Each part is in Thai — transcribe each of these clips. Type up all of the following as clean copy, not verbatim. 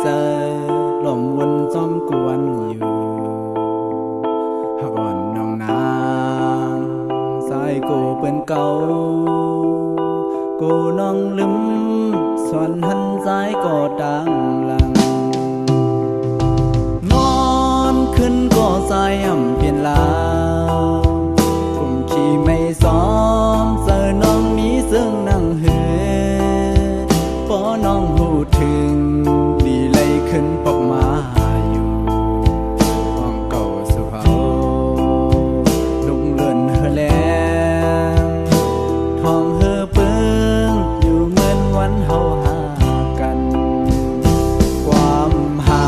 เจอลมวนซ้อมกวนอยู่หักอ่อนน้องนางสายกูเป็นเก่ากูน้องลืมส่วนหันสายก็ดังลังนอนขึ้นก็สายอ่ำเพียนลาวกุมขี่ไม่ซ้อมเจอน้องนี้ซึ่งนั่งเหือพอน้องหูถึงดีเลยขึ้นปกมาอยู่ห้องเก่าสุเขาลุงเลื่อนเฮแลงทองเฮเปิ้งอยู่เหมือนวันเฮาหากันความหา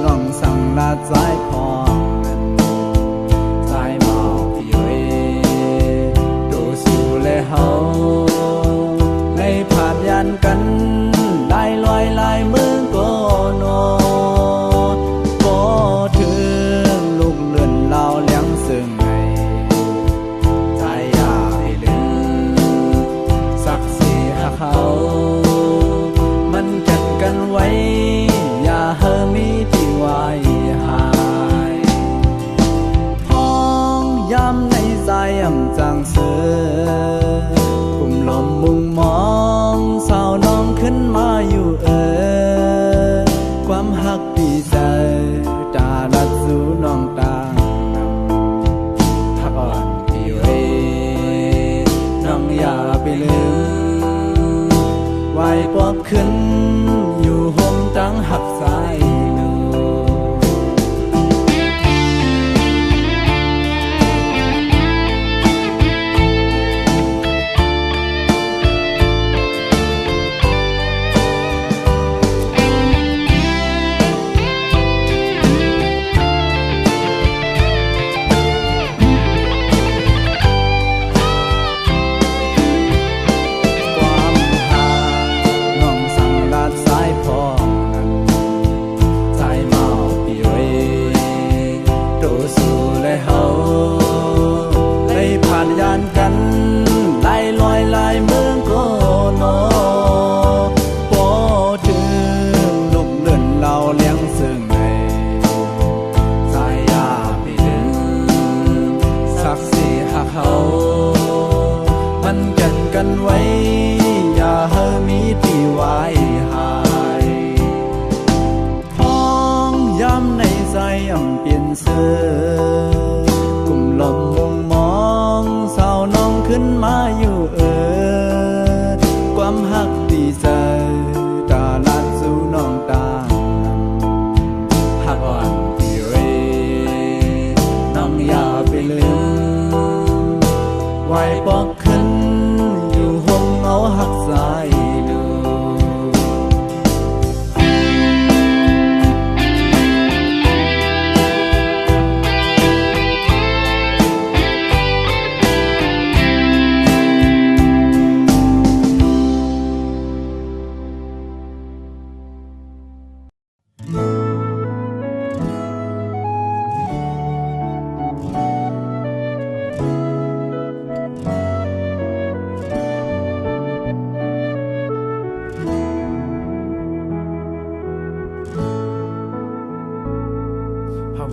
น้องสั่งลาดสายพองนั้นสายเมาพี่เว้ดูสู่และเฮาเลยผ่านยันกันได้ลอยลายมือก็โนก็ถึงลูกเลื่อนเล่าเลี้ยงซึ่งไงใจอยากให้ลืมสักสีหักเขามันจัดกันไว้อย่าเฮมีที่ไว้หายท้องย้ำในใจอ่ำจางเสือกลุ่มลมมุงมองสาวน้องขึ้นมาอยู่ความหักดีใจตาลัดสู่น้องตางนำหักอ่อนพี่เว้น้องอย่าไปลืมไหวปอบขึ้นอยู่ห่มตั้งหักสายลูมันกันกันไว้อย่าเฮมีที่ไว้หายท้องย้ำในใจอ่ำเปลี่ยนเสื้อกลุ่มลมมุงมองสาวน้องขึ้นมาอยู่ความหักดีใจตาลัดสู่น้องตางหักอ่อนพี่เว้น้องอย่าไปลืมไหวปอกขึ้นอยู่ห้องเงาหักสายลู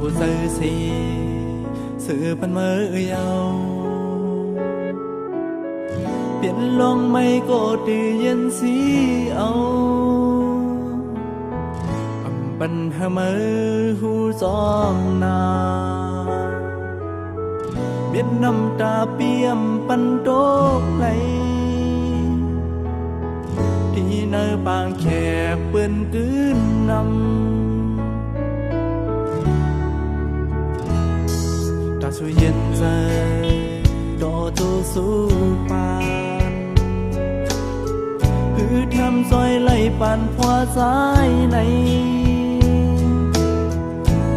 ผู้ซื้อสีสื่อเป็นมือยาวเปลี่ยนลงไม่ก็ตีเย็นสีเอาอำปันหามือหูจอมนาเบียดน้ำตาเปี่ยมปันโตกไหลที่เนื้อปางแขกเปื้อนกืนนำช่วยเย็นใจต่อตัวสู้ปานหือทำซอยไหลปันพวาสายใน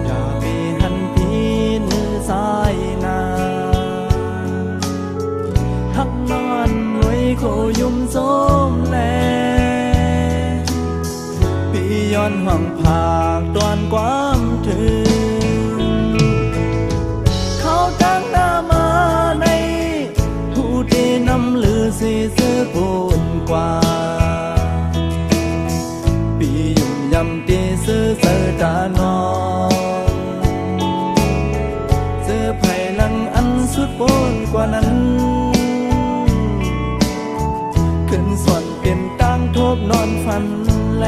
อย่าไปหันพีนื้อสายนาหักนอนไว้โคยุ่มส้มแลพี่ย้อนห่วงผากตอนความถึงตั้งหน้ามาในผู้ที่นำลือสีเสื้อปูนกว่าปียุ่มยำ ขึ้นส่วนเป็นตั้งทบนอนฝันแล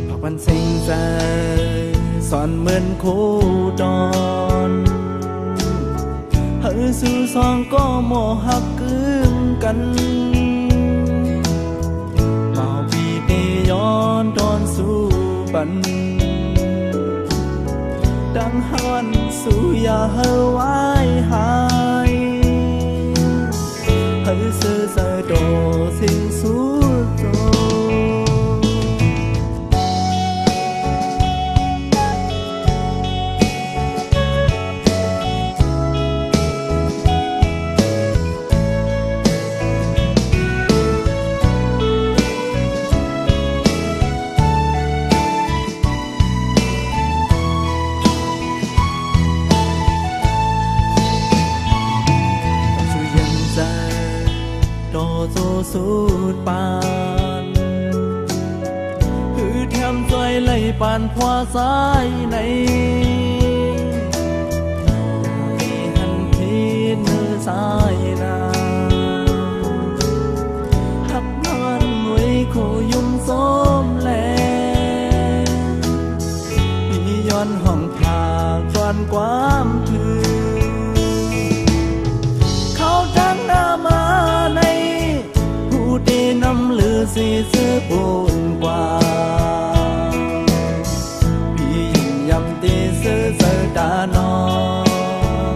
พักวันสิ่งใจสอนเหมือนครูดอนเฮ้ยสู่สองก็โมหักกึ่งกันเมาปีเตย้อนตอนสู่ปันดังหันสู่อย่าเฮาไว้หายเฮ้ยเสือเสือโดสิ่งสู่โจสูดปานคือแถมใจไหลปานพวาสายในมีหันพีเนื้อสายนาหักนอนไว้โคยุ่มส้มแลพี่ย้อนห้องผากก่อนความถือเขาจังหน้ามาในตีน้ำลือสีเสื้อปูนกว่าพี่ยิ่งยำตีเสื้อเสื้อตานอง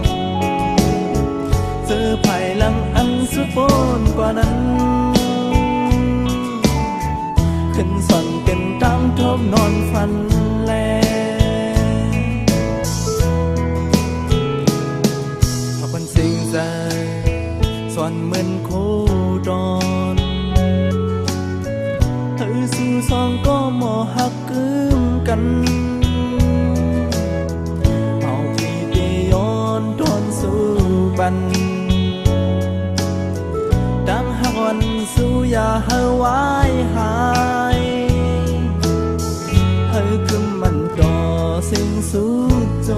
เสื้อไผ่ลังอันสุดปูนกว่านั้นขึ้นสั่นเป็นตั้งทบนอนฝันแลพอเป็นสิ่งใจส่วนเหมือนโคดอนสู่สองก็หมอหักกึ่งกันเอาพี่ไปย้อนทนสู่บันดังหักวันสู่อย่าเฮาไว้หายเฮาคือมันต่อสิ่งสู่โจ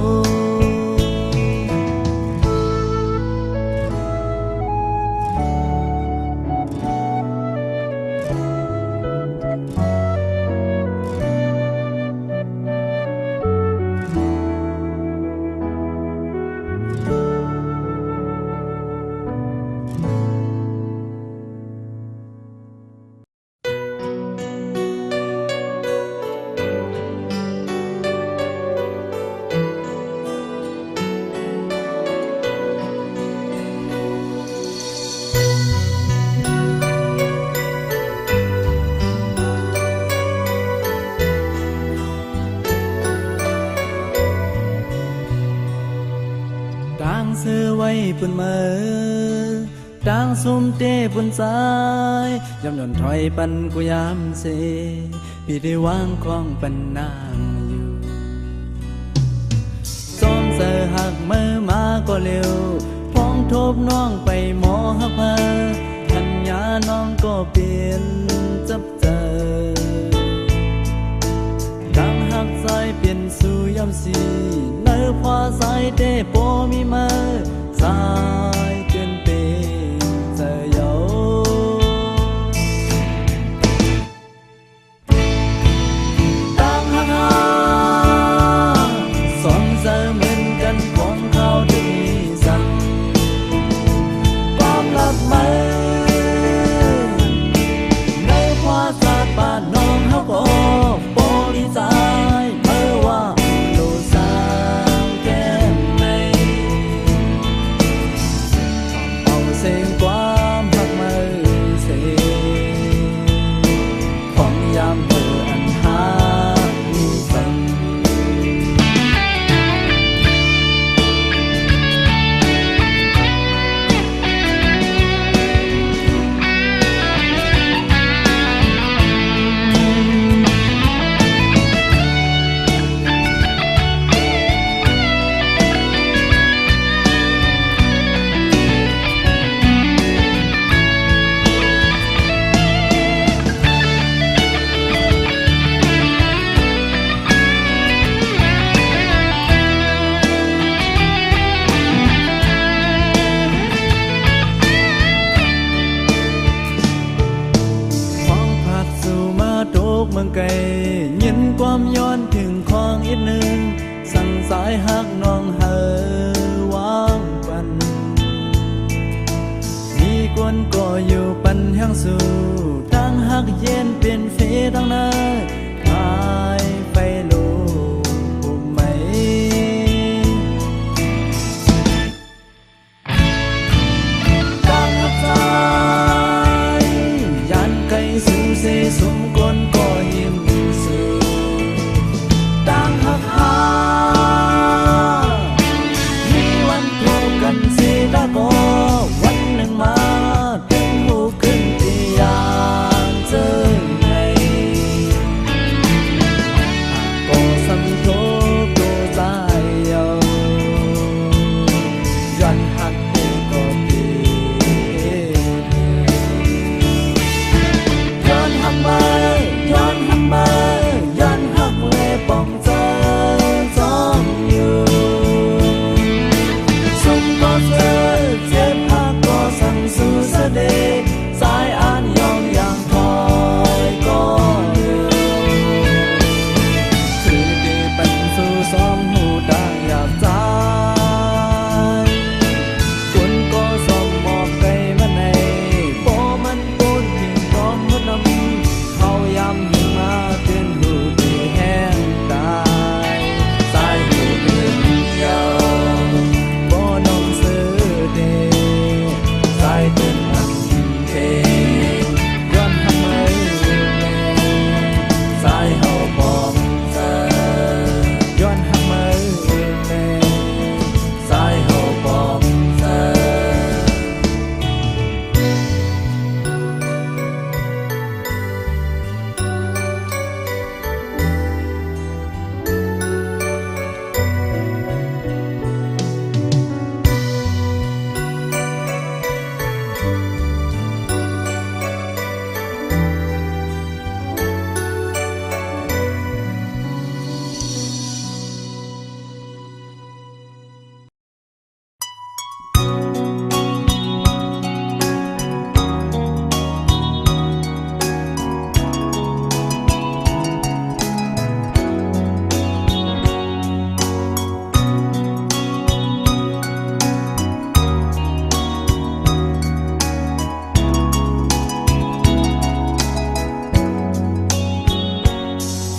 ซื้อไว้ปุ่นเมื่อดังซุ่มเต้ปุ่นสายยำหย่อนถอยปันกูยามเสพี่ได้วางของปันนางอยู่ซ้อมเสือหักมือมาก็เร็วพ้องทบน้องไปหมอหักพาทัญญาน้องก็เปลี่ยนจับเจอดังหักสายเปลี่ยนสู่ยำสีเนื้อพอสายเต้โปมีมาสายเกินเป็นเจอเยาดังหักสองเจอเหมือนกันของเขาดีสั่งความลับมือในพอสาป่าน้องเขาก็บริจาคเมื่อว่าโลสาวแก้มใน อนก็อยู่ปันแห่งสู่ตั้งหักเย็นเป็นเฟดังเนยหายไฟลูกไหมตั้งหักใจยันไกลสู่เสสมกลก็ยิ้มสู่ตั้งหักหามีวันพบกันสิละก็วันหนึ่งมาถึงหูขึ้นที่ยานเจอไงก็สัมโทก็ใจเอาย้อนหักก็ดีย้อนหักมาย้อนหักมาย้อนหักเลยป้องเจอจ้องอยู่สมก็เจอเจ็บหักก็สั่งสู่เสด็จสายอ่านยองอย่างคอยก็เร็วคือดีเป็นสู่สองหูดังอยากใจคุณก็สมมอบไกลมาในโปมันปูนทิ้งน้องหัวนำเขายำหิมาเตือนหูที่แห้งตายสายหูเป็นยาวบ่น้องซื้อเดสายเตือนหักเทย้อนทำไมสายเฮาบอกเธอย้อนทำไมสายเฮาบอกเธอ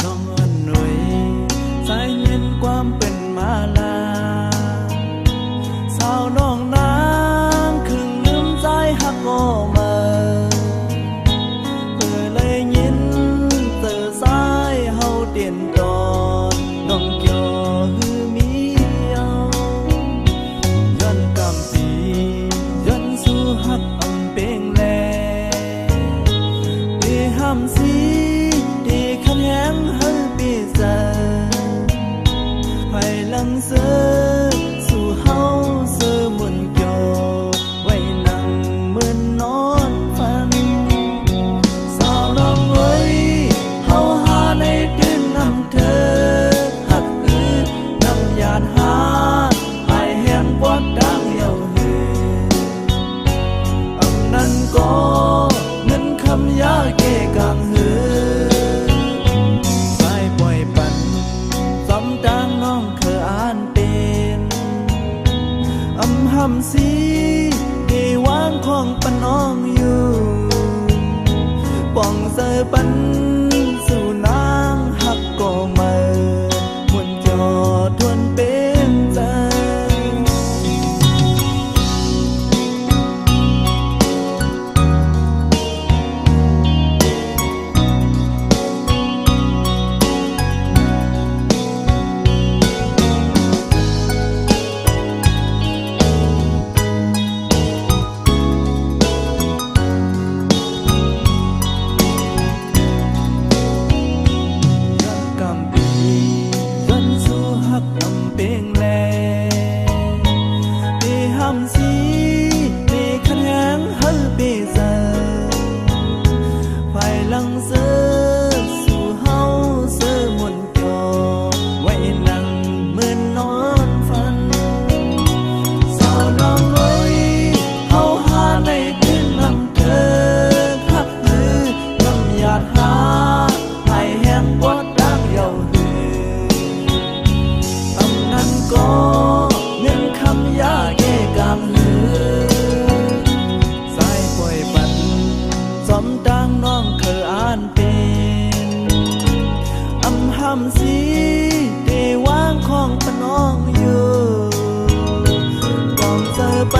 น้องอ่อนหนุ่ยสายเย็นความเป็นมาลาสาวน้องนางครึ่งลืมใจหักก็มาเลยยินเตอสายเฮาเตียนตอนน้องเกี่ยวหือมีเอาย้อนกำปีย้อนสู่หักอำเป็งแลดีห้ามสีดีคันแหงให้ปีเสให้ลังเสือสู่เฮาเสือมุนเกี่ยวไว้นั่งมือนนอนฝันสาวน้องเอ้ยเฮาหาในตื่นน้ำเธอหักอือน้ำยานหาให้แห้งปวดดังเหี่ยวหืออำนั้นก็เงินคำยาเกกังหือสายปล่อยปันสำดังน้องเคยอ่านเป็นอำหำสีดีวางของปนน้องอยู่ป่องเสยปันสู่นางหักก็มาหมุนจอทวนเป็นใจ ค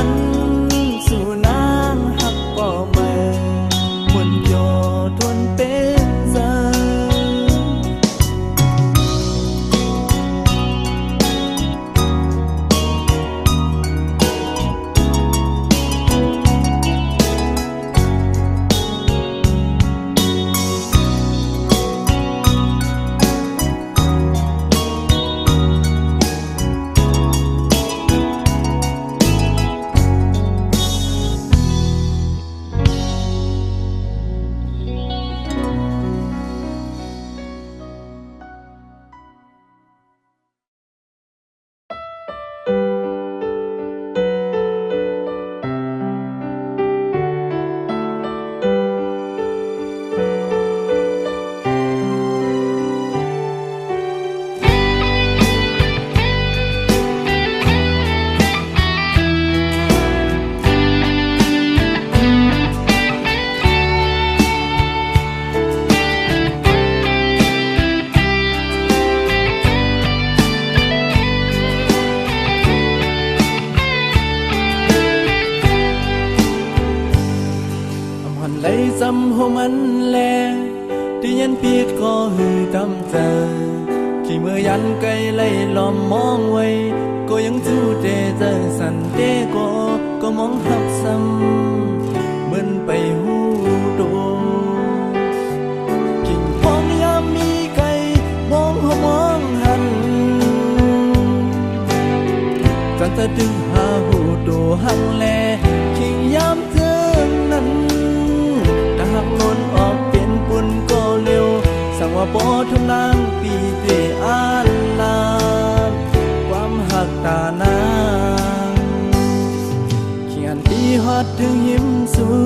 ฝันสู่นางหักป่อแม่มวนโยทวนเป็นเจอ จำหัวมันแลที่ยันผิดก็หือตำเจอที่เมื่อยันไกลไล่ล้อมมองไว้ก็ยังจู้เตเจอสันเตก็มองหักซ้ำเหมือนไปหูโดกิ่งพองยามมีไก่มองหัวมองหันจันจะดึงหาหูโดหังแลกิ่งยามเจอนั้นหักล้นออกเป็นปุ่นก็เร็วสั่งว่าบ่ทำนางปีเตอานลานความหักตานางเขียนปีฮอดถึงยิ้มสู่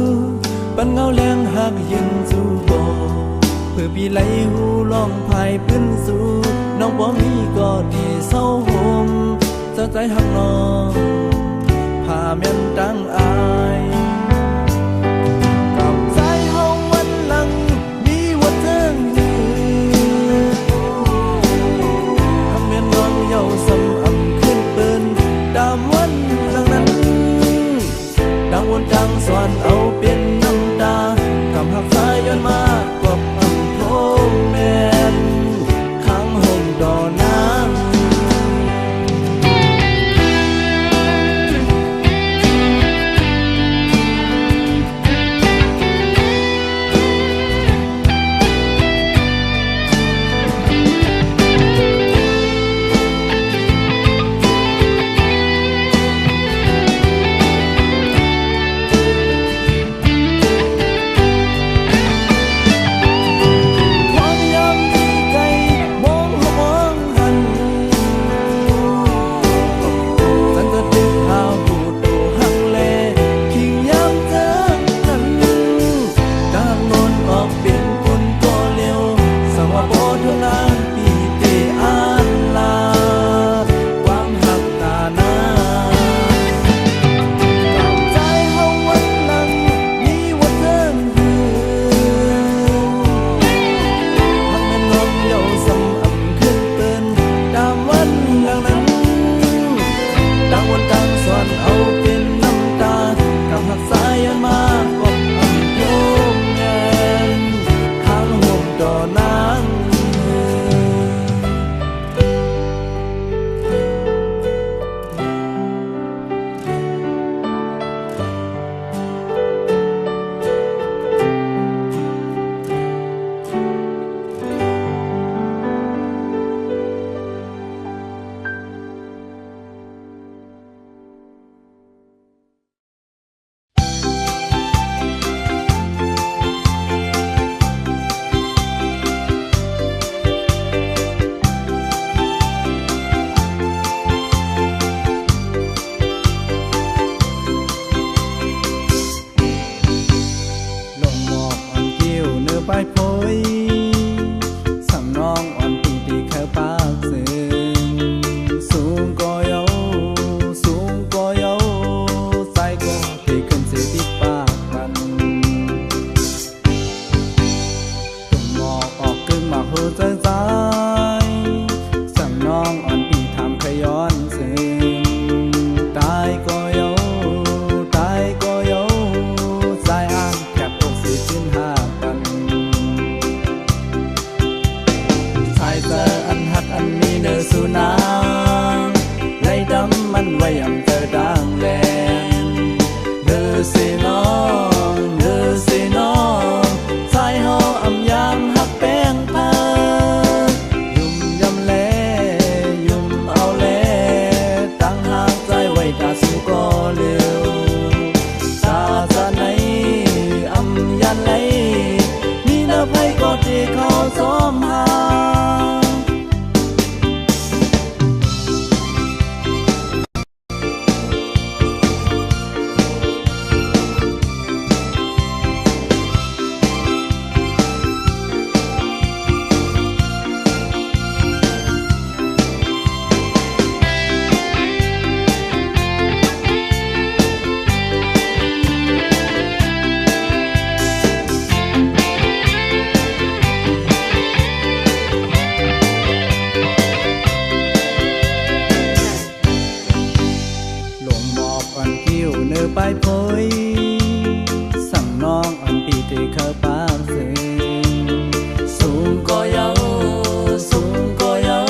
ปันเงาแรงหักยินสู่บ่เพื่อปีไหลหูลองพายพื้นสู่น้องบ่มีก็ดีเศร้าห่มเจ้าใจหักน้องพาแม่นตั้งอายดังสอนเอาเป็นน้ำตากำหักสายย้อนมากว่าอำโทแม่นข้างห้องดอน้ำ ายพอยสั่งน้องอันปีที่เขาปากเสียสูงก็เยาสูงก็เยา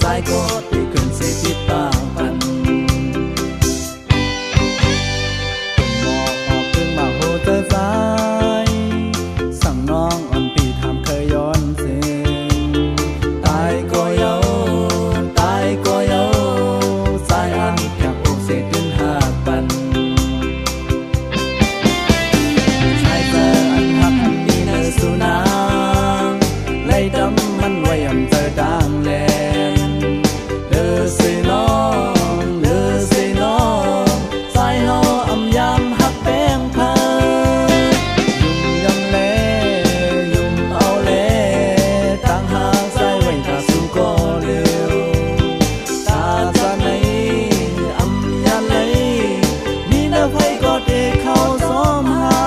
ใจก็ตีขึ้นเสียปิดปากปันหมอกออกถึงมาโหเจอสายสั่งน้องอันปีทำเคยย้อนเสียตายก็เยาตายก็เยาสายอันอยากอกเสียขึ้นหากปันชายเจออันหักอันดีเนอสุนางไล่ดำมันไว้อำเจอดังแลนเด้อสิน้องเด้อสิน้องสายเฮาอำยามหักแป้งพายุ่มยำแลยุ่มเอาแลต่างหากสายไว้ถ้าสู้ก็เร็วตาจะไหนอำยาไหลมีเนื้อไผก็ได้เข้าซ้อมหา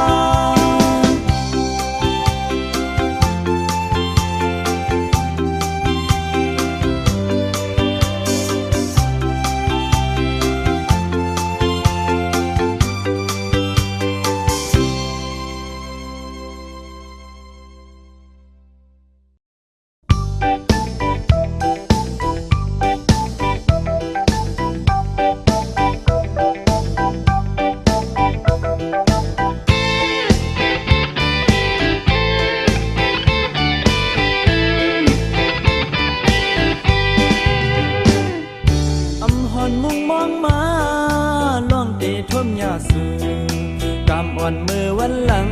อำหอนมุงมองมาล่วงตีท่วมยาสือกำอ่อนมือวันหลัง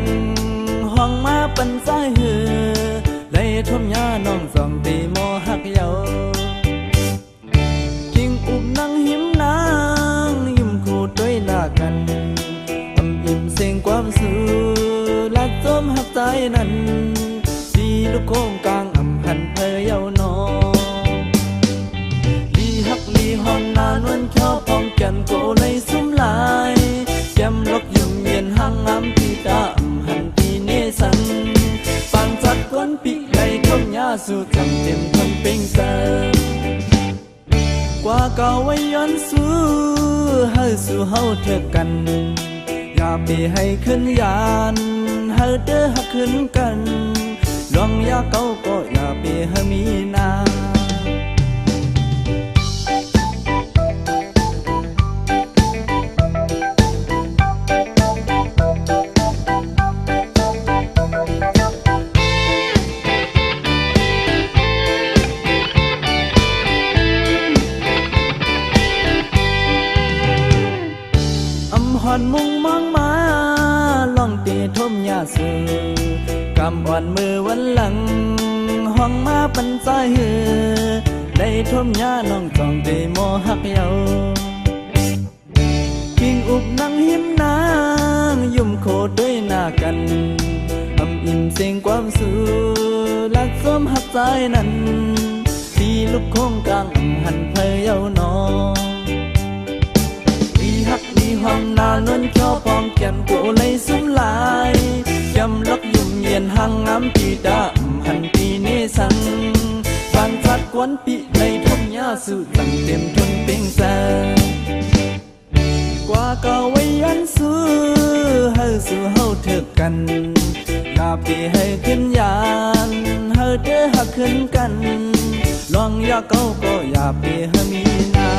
ห้องมาปันสายหือได้ท่วมยาน้องสองตีโมหักเยากิ่งอุบนั่งหิมนางยิ้มคู่ด้วยหน้ากันอำอิ่มเสียงความสื่อลัดจมหักใจนั้นสีลูกโค้งกลางอำหันเพยเยาวนอลีฮักลีฮอนนานวันชอบพองแก่นโกเลยสุมลายแก้มลกยุ่มเย็นห่างงามที่ตาอำหันที่เนสันปังจัดก้นปีไก่ทมยาสู่จำเต็มทนเป็งเสกว่าเก่าไว้ย้อนสู้เฮาสู่เฮาเถอะกันอย่าไปให้ขึ้นยานเฮาเด้อหักขึ้นกันลองอย่าเก่าก็อย่าไปให้มีนา อำหอนมุงมองมาล่องตีท่มยาสือกำอ่อนมือวันหลังห้องมาปันใจหือได้ท่มยาน้องจองตีโมหักเยากิ่งอุบนั่งหิมนางยุ่มโคด้วยหน้ากันอำอิ่มเสียงความสื่อลักซ้อมหักใจนั้นตีลูกโค้งกลางอำหันเพยเยาวนอฮักมีห้องนานวนเขียวพร้อมแก้มโกเลยสุมลายยำลักยุ่มเย็นห่างงามปีดาหันปีเนสังบานชัดกวนปีในทมยาสู่ตั้งเต็มทนเป็งแสกว่าเก่าไว้ยันสู้เฮาสู่เฮาเถอะกันอย่าปีให้ขึ้นยานเฮาเด้อหักขึ้นกันลองอย่าเก่าก็อย่าปีให้มีนา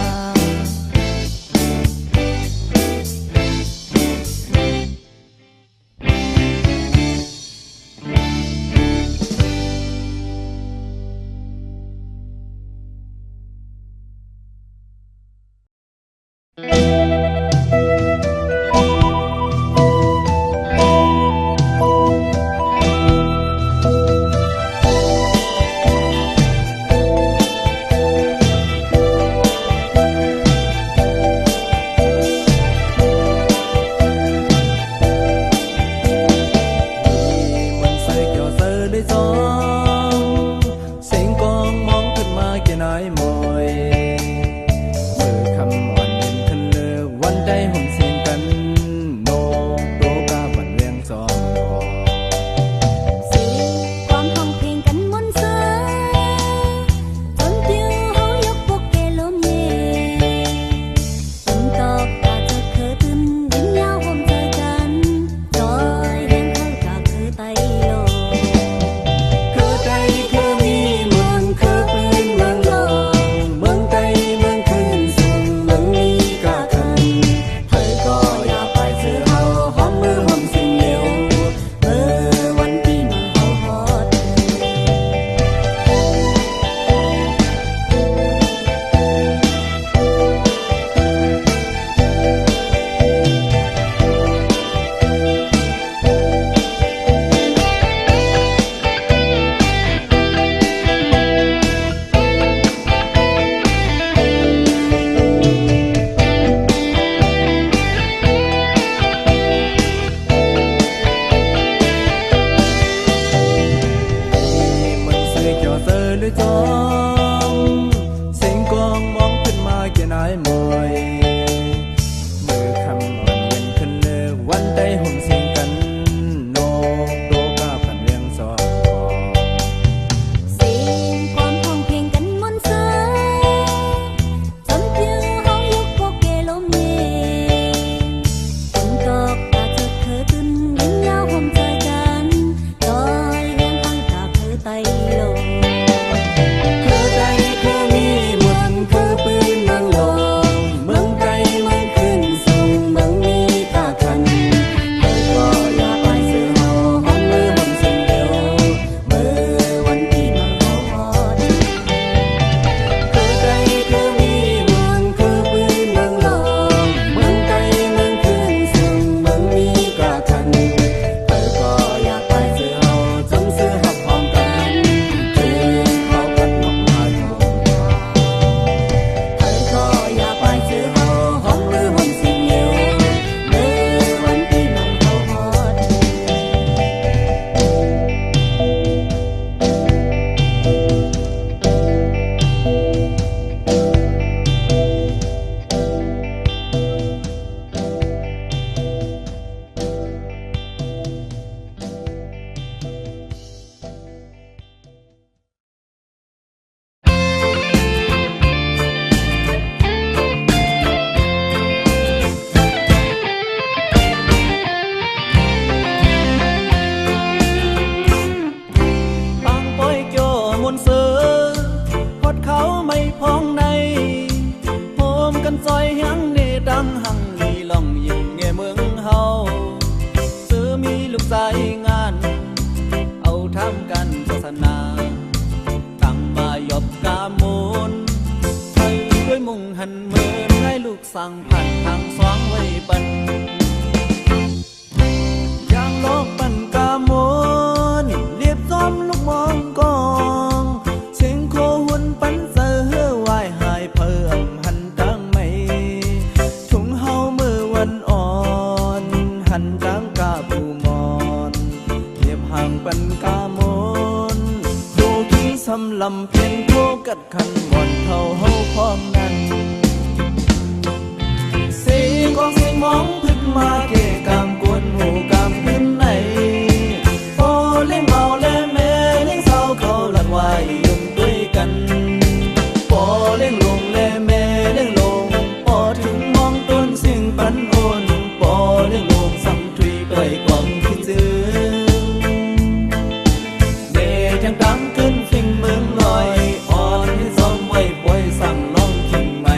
กสั่งผัดทางสองไว้ปันอย่างโลกปันกามนเรียบซ้อมลูกมองกองเสียงโคหุ่นปันเสือวายหายเพิ่มหันจังไม่ถุงเฮามือวันอ่อนหันจังกาผู้มอนเรียบห่างปันกามนดูกิ้งสำลำเพียนโคกัดขันบ่อนเท่าเฮาพร้อมนั้นเสียงของเสียงมองพึ่งมาเกะกามกวนหูกามขึ้นไหนโอเล่งเมาเล่แม่เล่งเศร้าเขาหลักไว้ยุ่งด้วยกันปอเล่งลงเล่แม่เล่งลงปอถึงมองต้นเสียงปันโอนปอเล่งลงสัมทุยด้วยความคิดถึงเดชยังดังขึ้นฟิงเมืองลอยอ่อนที่ซ้อมไว้ปล่อยสั่งน้องคิงไหม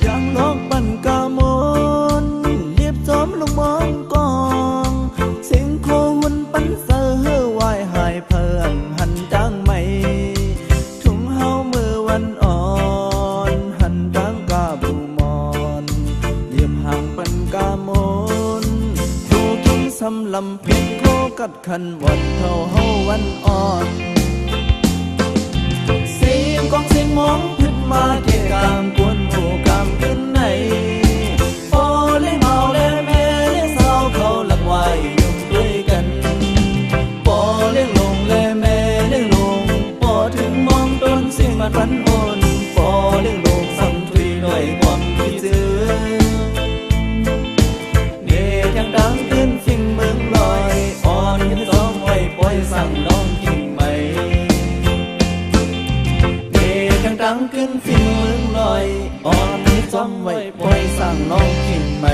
อย่างนกปันกามนเรียบซ้อมลงมองกองเสียงโคหุ่นปันเสือวายหายเพิ่มหันจังไม่ถุงเฮามือวันอ่อนหันจังกาบูมอนเรียบห่างปันกามนดูกิ้งสำลำเพียงโคกัดขันบ่อนเท่าเฮาวันอ่อนเสียงของเสียงมองพึ่งมาเกะกามกวนหูกามขึ้นไหนโอเล่เมาเล่แม่เล่เศร้าเขาหลักไว้ยุ่งด้วยกันปอเล่งลงเล่แม่เล่งลงปอถึงมองต้นเสียงมันพันโอนปอเล่งลงสัมทุยด้วยความคิดถึงเดชยังดังขึ้นฟิงเมืองลอยอ่อนยังซ้อมไว้ปล่อยสั่งน้องกิ่งไหมดังขึ้นฟินเมืองลอยอ่อนที่ซ้อมไว้ปล่อยสั่งน้องกิ่งไหม